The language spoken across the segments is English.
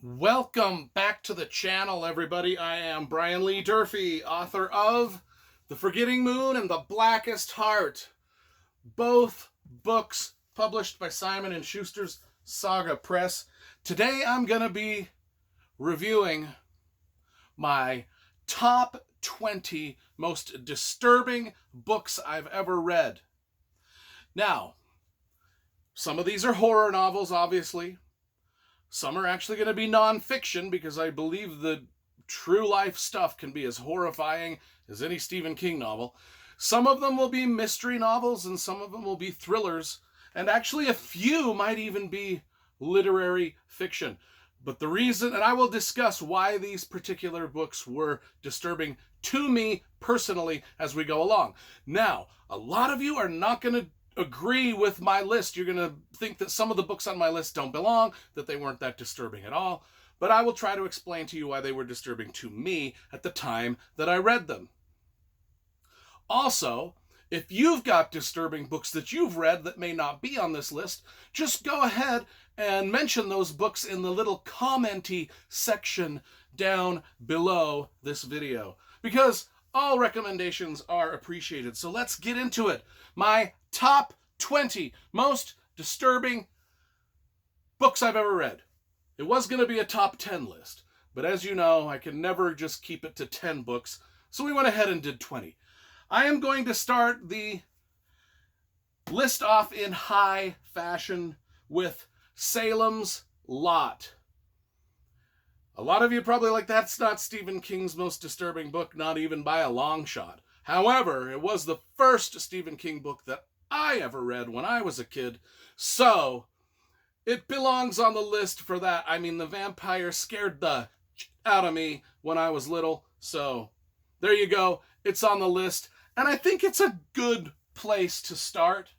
Welcome back to the channel, everybody. I am Brian Lee Durfee, author of The Forgetting Moon and The Blackest Heart, both books published by Simon & Schuster's Saga Press. Today I'm going to be reviewing my top 20 most disturbing books I've ever read. Now, some of these are horror novels, obviously. Some are actually going to be nonfiction because I believe the true life stuff can be as horrifying as any Stephen King novel. Some of them will be mystery novels and some of them will be thrillers. And actually a few might even be literary fiction. But the reason, and I will discuss why these particular books were disturbing to me personally as we go along. Now, a lot of you are not going to agree with my list. You're going to think that some of the books on my list don't belong, that they weren't that disturbing at all. But I will try to explain to you why they were disturbing to me at the time that I read them. Also, if you've got disturbing books that you've read that may not be on this list, just go ahead and mention those books in the little commenty section down below this video, because all recommendations are appreciated. So let's get into it. My top 20 most disturbing books I've ever read. It was going to be a top 10 list, but as you know, I can never just keep it to 10 books, so we went ahead and did 20. I am going to start the list off in high fashion with Salem's Lot. A lot of you probably like, that's not Stephen King's most disturbing book, not even by a long shot. However, it was the first Stephen King book that I ever read when I was a kid, so it belongs on the list for that. I mean, the vampire scared the out of me when I was little, so there you go. It's on the list, and I think it's a good place to start.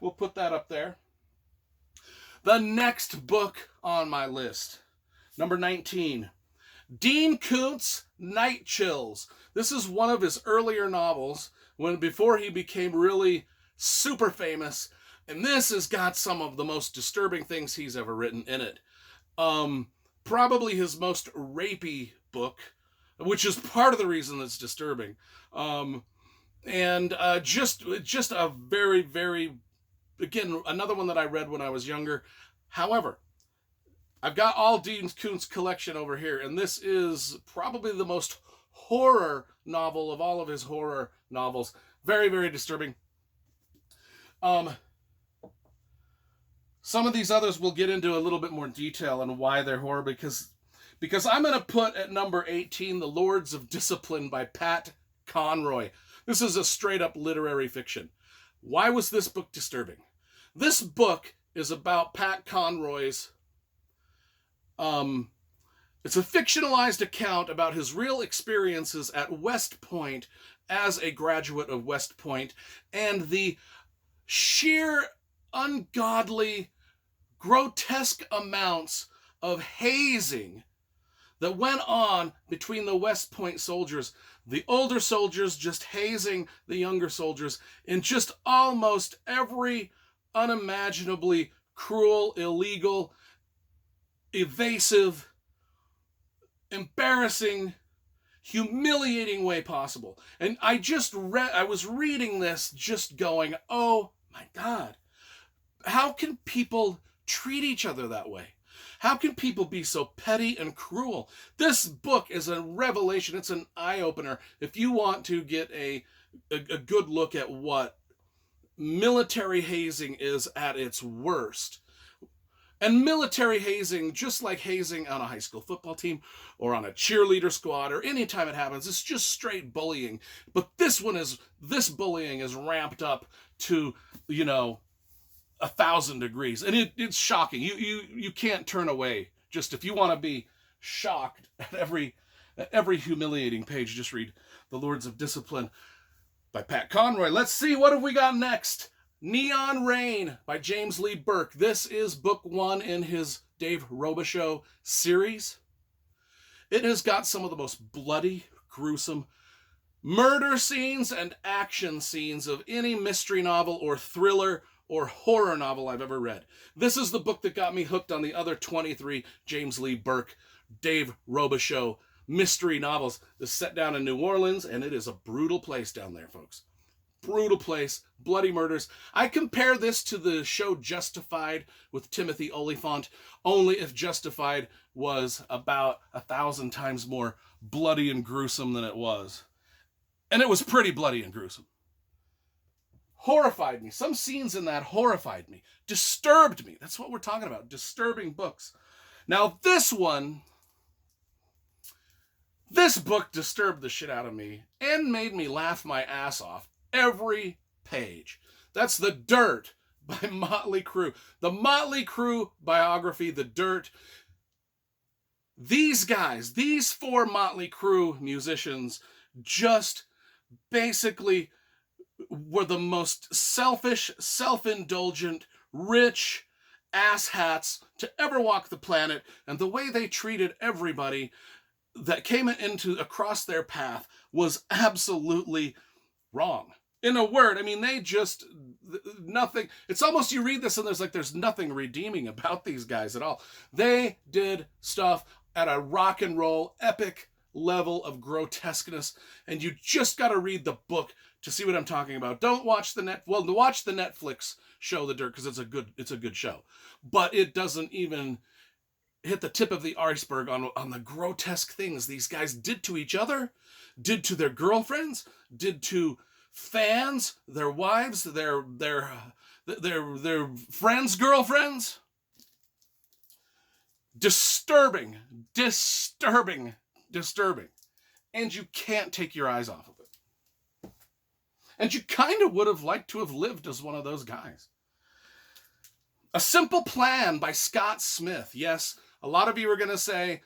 We'll put that up there. The next book on my list, number 19, Dean Koontz' Night Chills. This is one of his earlier novels before he became really super famous, and this has got some of the most disturbing things he's ever written in it. Probably his most rapey book, which is part of the reason that's disturbing. Just a very, very, again, another one that I read when I was younger. However, I've got all Dean Koontz' collection over here, and this is probably the most horror novel of all of his horror novels. Very, very disturbing. Some of these others we'll get into a little bit more detail on why they're horror, because I'm going to put at number 18, The Lords of Discipline by Pat Conroy. This is a straight-up literary fiction. Why was this book disturbing? This book is about Pat Conroy's it's a fictionalized account about his real experiences at West Point as a graduate of West Point, and the sheer, ungodly, grotesque amounts of hazing that went on between the West Point soldiers. The older soldiers just hazing the younger soldiers in just almost every unimaginably cruel, illegal, evasive, embarrassing, humiliating way possible. And I was reading this just going, oh my God, how can people treat each other that way? How can people be so petty and cruel? This book is a revelation. It's an eye-opener. If you want to get a good look at what military hazing is at its worst. And military hazing, just like hazing on a high school football team or on a cheerleader squad or any time it happens, it's just straight bullying. But this bullying is ramped up to, 1,000 degrees. And it's shocking. You can't turn away. Just if you want to be shocked at every humiliating page, just read The Lords of Discipline by Pat Conroy. Let's see, what have we got next? Neon Rain by James Lee Burke. This is book 1 in his Dave Robichaux series. It has got some of the most bloody, gruesome murder scenes and action scenes of any mystery novel or thriller or horror novel I've ever read. This is the book that got me hooked on the other 23 James Lee Burke, Dave Robichaux mystery novels. This is set down in New Orleans, and it is a brutal place down there, folks. Brutal place, bloody murders. I compare this to the show Justified with Timothy Olyphant, only if Justified was about 1,000 times more bloody and gruesome than it was. And it was pretty bloody and gruesome. Horrified me. Some scenes in that horrified me. Disturbed me. That's what we're talking about. Disturbing books. Now this book disturbed the shit out of me and made me laugh my ass off every page. That's The Dirt by Motley Crue. The Motley Crue biography, The Dirt. These guys, these 4 Motley Crue musicians, just basically were the most selfish, self-indulgent, rich asshats to ever walk the planet, and the way they treated everybody that came across their path was absolutely wrong. In a word, I mean, they just, nothing, it's almost, you read this and there's nothing redeeming about these guys at all. They did stuff at a rock and roll epic level of grotesqueness, and you just got to read the book to see what I'm talking about. Don't watch watch the Netflix show The Dirt, because it's a good show, but it doesn't even hit the tip of the iceberg on the grotesque things these guys did to each other, did to their girlfriends, did to fans, their wives, their friends' girlfriends. Disturbing. And you can't take your eyes off of it. And you kind of would have liked to have lived as one of those guys. A Simple Plan by Scott Smith. Yes, a lot of you are going to say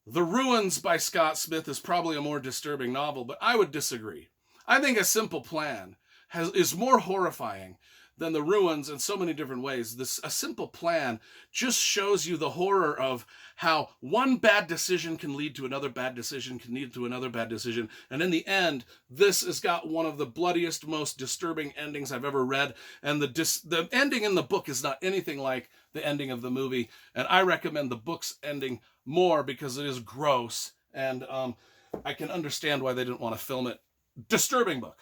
The Ruins by Scott Smith is probably a more disturbing novel, but I would disagree. I think A Simple Plan is more horrifying than The Ruins in so many different ways. A Simple Plan just shows you the horror of how one bad decision can lead to another bad decision, can lead to another bad decision. And in the end, this has got one of the bloodiest, most disturbing endings I've ever read. And the ending in the book is not anything like the ending of the movie. And I recommend the book's ending more because it is gross. And I can understand why they didn't want to film it. Disturbing book.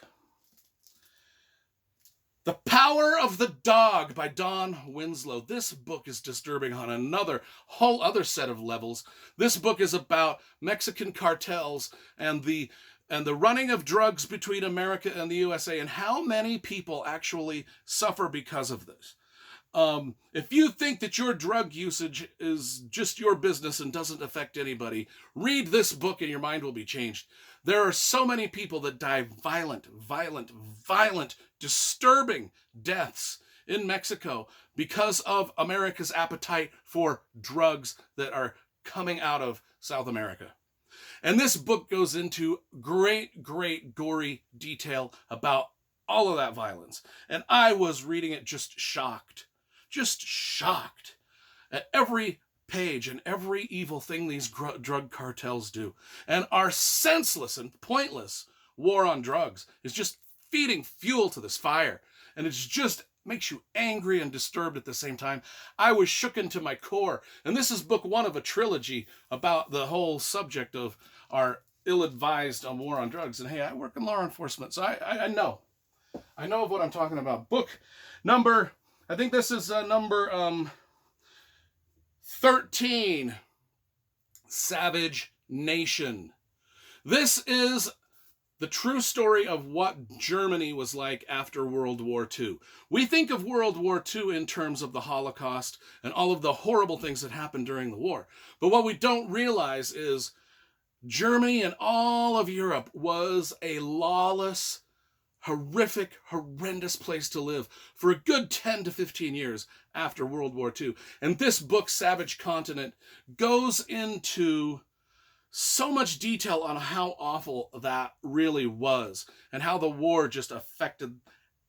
The Power of the Dog by Don Winslow. This book is disturbing on another whole other set of levels. This book is about Mexican cartels and the running of drugs between America and the USA, and how many people actually suffer because of this. If you think that your drug usage is just your business and doesn't affect anybody, read this book and your mind will be changed. There are so many people that die violent, disturbing deaths in Mexico because of America's appetite for drugs that are coming out of South America. And this book goes into great gory detail about all of that violence. And I was reading it just shocked at every page and every evil thing these drug cartels do. And our senseless and pointless war on drugs is just feeding fuel to this fire. And it just makes you angry and disturbed at the same time. I was shooken to my core. And this is book 1 of a trilogy about the whole subject of our ill-advised war on drugs. And hey, I work in law enforcement, so I know. I know of what I'm talking about. Book number, I think this is number 13, Savage Nation. This is the true story of what Germany was like after World War II. We think of World War II in terms of the Holocaust and all of the horrible things that happened during the war. But what we don't realize is Germany and all of Europe was a lawless, horrific, horrendous place to live for a good 10 to 15 years after World War II. And this book, Savage Continent, goes into so much detail on how awful that really was and how the war just affected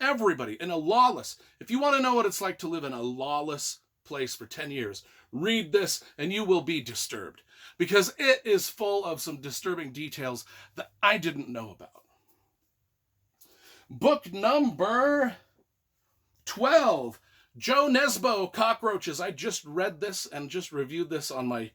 everybody in a lawless. If you want to know what it's like to live in a lawless place for 10 years, read this and you will be disturbed, because it is full of some disturbing details that I didn't know about. Book number 12, Joe Nesbo, Cockroaches. I just read this and just reviewed this on my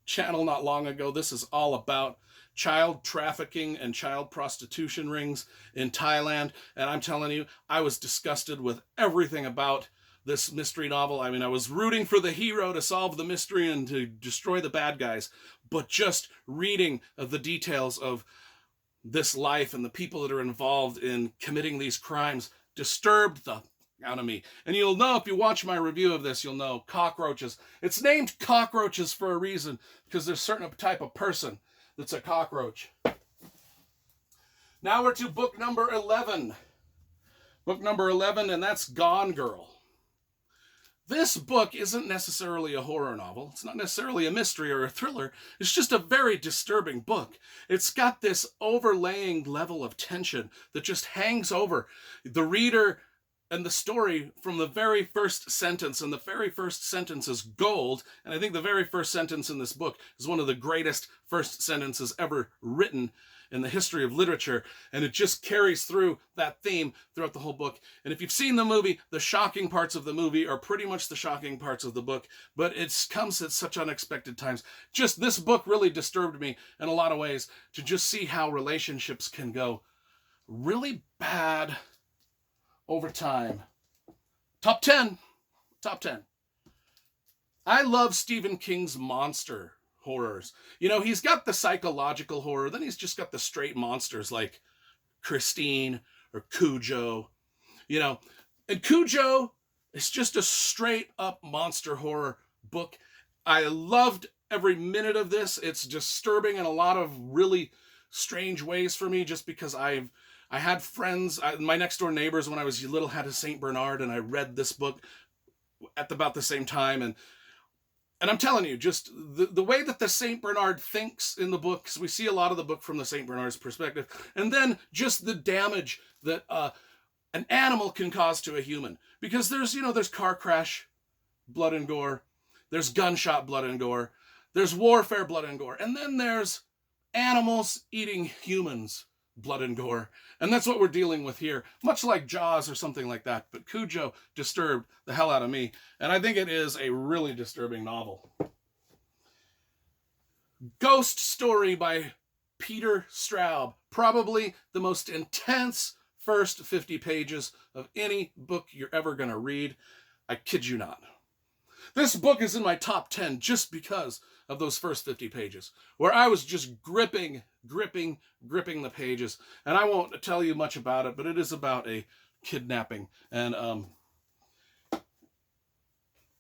channel not long ago. This is all about child trafficking and child prostitution rings in Thailand. And I'm telling you, I was disgusted with everything about this mystery novel. I mean, I was rooting for the hero to solve the mystery and to destroy the bad guys, but just reading the details of this life and the people that are involved in committing these crimes disturbed the out of me. And you'll know, if you watch my review of this, you'll know Cockroaches. It's named Cockroaches for a reason, because there's a certain type of person that's a cockroach. Now we're to book number 11. Book number 11, and that's Gone Girl. This book isn't necessarily a horror novel. It's not necessarily a mystery or a thriller. It's just a very disturbing book. It's got this overlaying level of tension that just hangs over the reader and the story from the very first sentence. And the very first sentence is gold. And I think the very first sentence in this book is one of the greatest first sentences ever written in the history of literature. And it just carries through that theme throughout the whole book. And if you've seen the movie, the shocking parts of the movie are pretty much the shocking parts of the book. But it comes at such unexpected times. Just this book really disturbed me in a lot of ways, to just see how relationships can go really bad over time. Top 10. Top 10. I love Stephen King's monster horrors. You know, he's got the psychological horror, then he's just got the straight monsters like Christine or Cujo. You know, and Cujo is just a straight up monster horror book. I loved every minute of this. It's disturbing in a lot of really strange ways for me, just because I had friends, my next door neighbors when I was little had a St. Bernard, and I read this book at about the same time. And I'm telling you, just the way that the St. Bernard thinks in the book, because we see a lot of the book from the St. Bernard's perspective, and then just the damage that an animal can cause to a human. Because there's car crash, blood and gore. There's gunshot, blood and gore. There's warfare, blood and gore. And then there's animals eating humans, blood and gore. And that's what we're dealing with here, much like Jaws or something like that. But Cujo disturbed the hell out of me, and I think it is a really disturbing novel. Ghost Story by Peter Straub. Probably the most intense first 50 pages of any book you're ever going to read. I kid you not. This book is in my top 10 just because of those first 50 pages, where I was just gripping the pages. And I won't tell you much about it, but it is about a kidnapping. And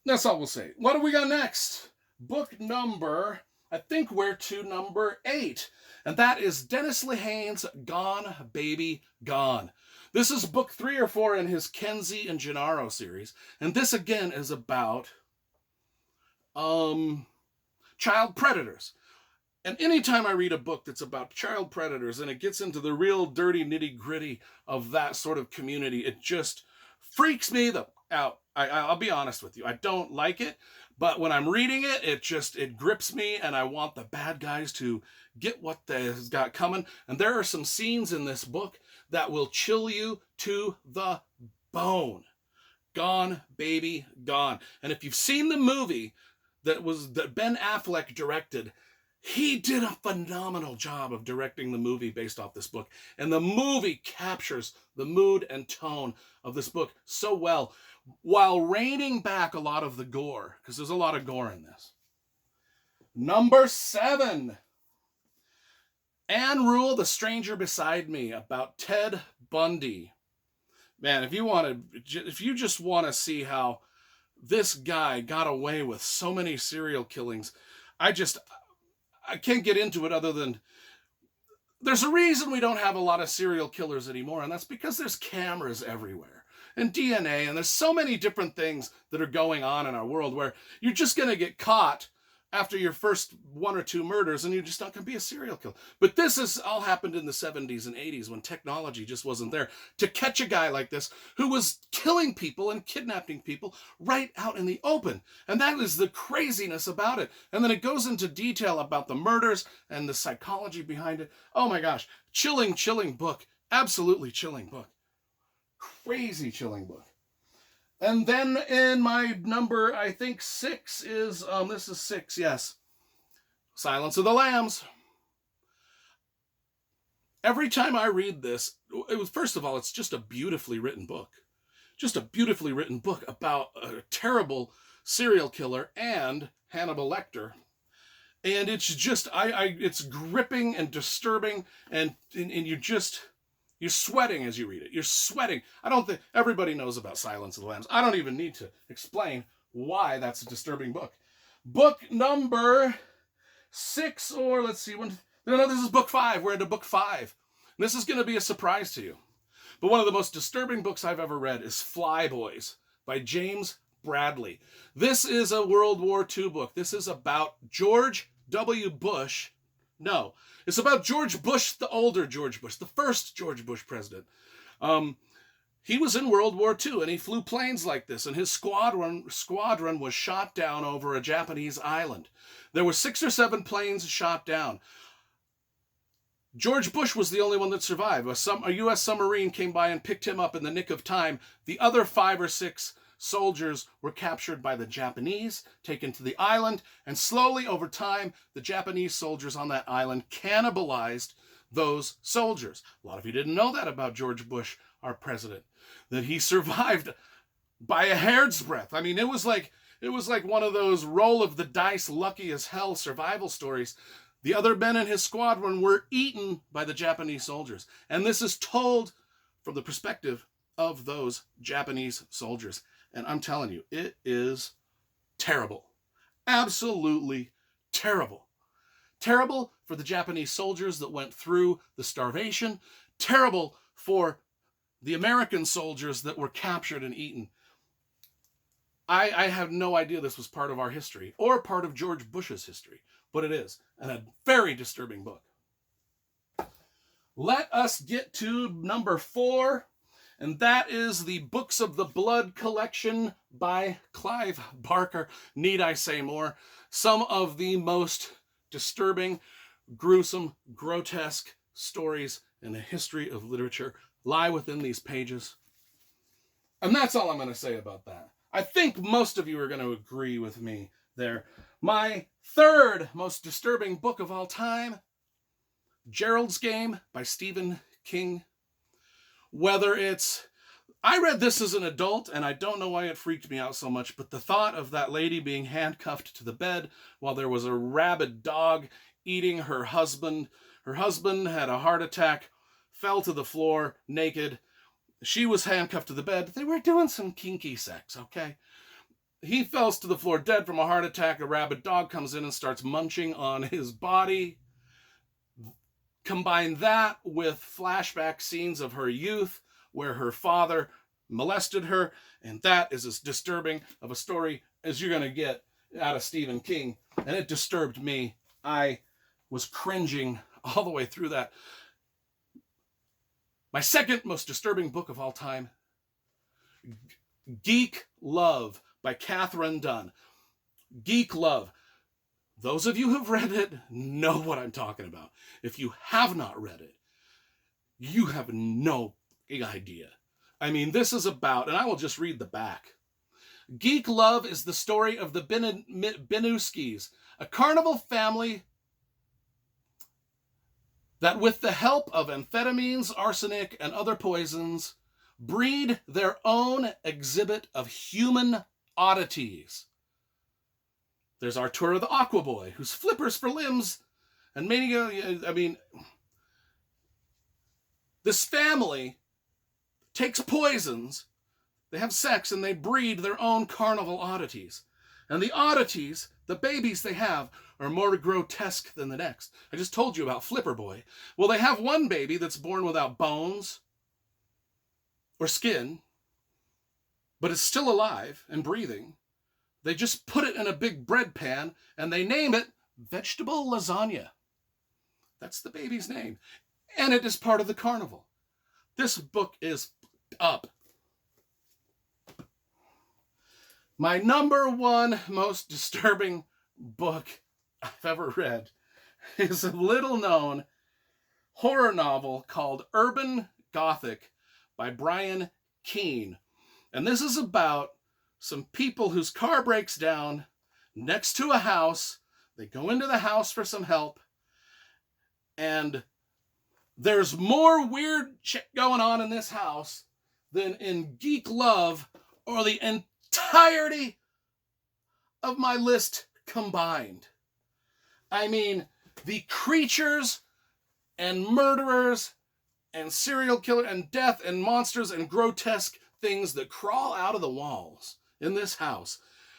that's all we'll say. What do we got next? Book number, I think we're to number 8. And that is Dennis Lehane's Gone, Baby, Gone. This is book 3 or 4 in his Kenzie and Gennaro series. And this again is about child predators. And anytime I read a book that's about child predators and it gets into the real dirty nitty gritty of that sort of community, it just freaks me out. I'll be honest with you. I don't like it, but when I'm reading it, it grips me, and I want the bad guys to get what they've got coming. And there are some scenes in this book that will chill you to the bone. Gone, Baby, Gone. And if you've seen the movie that Ben Affleck directed, he did a phenomenal job of directing the movie based off this book. And the movie captures the mood and tone of this book so well, while reining back a lot of the gore, because there's a lot of gore in this. Number 7. Anne Rule, The Stranger Beside Me, about Ted Bundy. Man, if you just want to see how this guy got away with so many serial killings, I can't get into it other than there's a reason we don't have a lot of serial killers anymore, and that's because there's cameras everywhere and DNA, and there's so many different things that are going on in our world where you're just going to get caught after your first 1 or 2 murders, and you're just not going to be a serial killer. But this has all happened in the 70s and 80s when technology just wasn't there to catch a guy like this who was killing people and kidnapping people right out in the open. And that is the craziness about it. And then it goes into detail about the murders and the psychology behind it. Oh my gosh. Chilling book. Absolutely chilling book. Crazy chilling book. And then in my number, I think 6 is, this is 6, yes. Silence of the Lambs. Every time I read this, first of all, it's just a beautifully written book. Just a beautifully written book about a terrible serial killer and Hannibal Lecter. And it's just, it's gripping and disturbing, and you're sweating as you read it. You're sweating. I don't think everybody knows about Silence of the Lambs. I don't even need to explain why that's a disturbing book. Book number 6, or let's see, no, this is book 5. We're into book 5. And this is going to be a surprise to you. But one of the most disturbing books I've ever read is Flyboys by James Bradley. This is a World War II book. This is about George W. Bush. No, it's about George Bush, the older George Bush, the first George Bush president. He was in World War II, and he flew planes like this, and his squadron was shot down over a Japanese island. There were 6 or 7 planes shot down. George Bush was the only one that survived. A U.S. submarine came by and picked him up in the nick of time. The other 5 or 6 soldiers were captured by the Japanese, taken to the island, and slowly over time, the Japanese soldiers on that island cannibalized those soldiers. A lot of you didn't know that about George Bush, our president, that he survived by a hair's breadth. I mean, it was like one of those roll of the dice, lucky as hell survival stories. The other men in his squadron were eaten by the Japanese soldiers. And this is told from the perspective of those Japanese soldiers. And I'm telling you, it is terrible. Absolutely terrible. Terrible for the Japanese soldiers that went through the starvation. Terrible for the American soldiers that were captured and eaten. I have no idea this was part of our history or part of George Bush's history, but it is, and a very disturbing book. Let us get to number 4, and that is the Books of the Blood collection by Clive Barker. Need I say more? Some of the most disturbing, gruesome, grotesque stories in the history of literature lie within these pages. And that's all I'm going to say about that. I think most of you are going to agree with me there. My 3rd most disturbing book of all time, Geralds Game by Stephen King. I read this as an adult, and I don't know why it freaked me out so much, but the thought of that lady being handcuffed to the bed while there was a rabid dog eating her husband. Her husband had a heart attack, fell to the floor naked. She was handcuffed to the bed. They were doing some kinky sex, okay? He falls to the floor dead from a heart attack. A rabid dog comes in and starts munching on his body. Combine that with flashback scenes of her youth where her father molested her, and that is as disturbing of a story as you're going to get out of Stephen King. And it disturbed me. I was cringing all the way through that. My 2nd most disturbing book of all time, Geek Love by Catherine Dunn. Geek Love. Those of you who've read it know what I'm talking about. If you have not read it, you have no idea. I mean, this is about, and I will just read the back. Geek Love is the story of the Benuskis, a carnival family that with the help of amphetamines, arsenic, and other poisons, breed their own exhibit of human oddities. There's Arturo the Aqua Boy, who's flippers for limbs, and mania. I mean, this family takes poisons, they have sex, and they breed their own carnival oddities. And the oddities, the babies they have, are more grotesque than the next. I just told you about Flipper Boy. Well, they have one baby that's born without bones or skin, but it's still alive and breathing. They just put it in a big bread pan, and they name it Vegetable Lasagna. That's the baby's name. And it is part of the carnival. This book is up. My number 1 most disturbing book I've ever read is a little-known horror novel called Urban Gothic by Brian Keene. And this is about some people whose car breaks down next to a house. They go into the house for some help, and there's more weird shit going on in this house than in Geek Love or the entirety of my list combined. I mean, the creatures and murderers and serial killer and death and monsters and grotesque things that crawl out of the walls in this house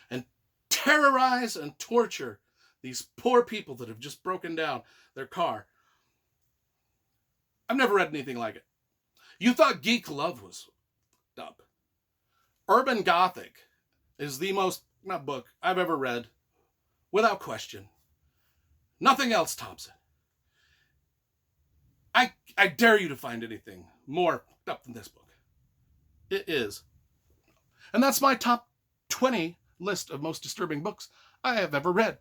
and terrorize and torture these poor people that have just broken down their car. I've never read anything like it. You thought Geek Love was up. Urban Gothic is the most book I've ever read, without question. Nothing else tops it. I dare you to find anything more up than this book. It is. And that's my top 20 list of most disturbing books I have ever read.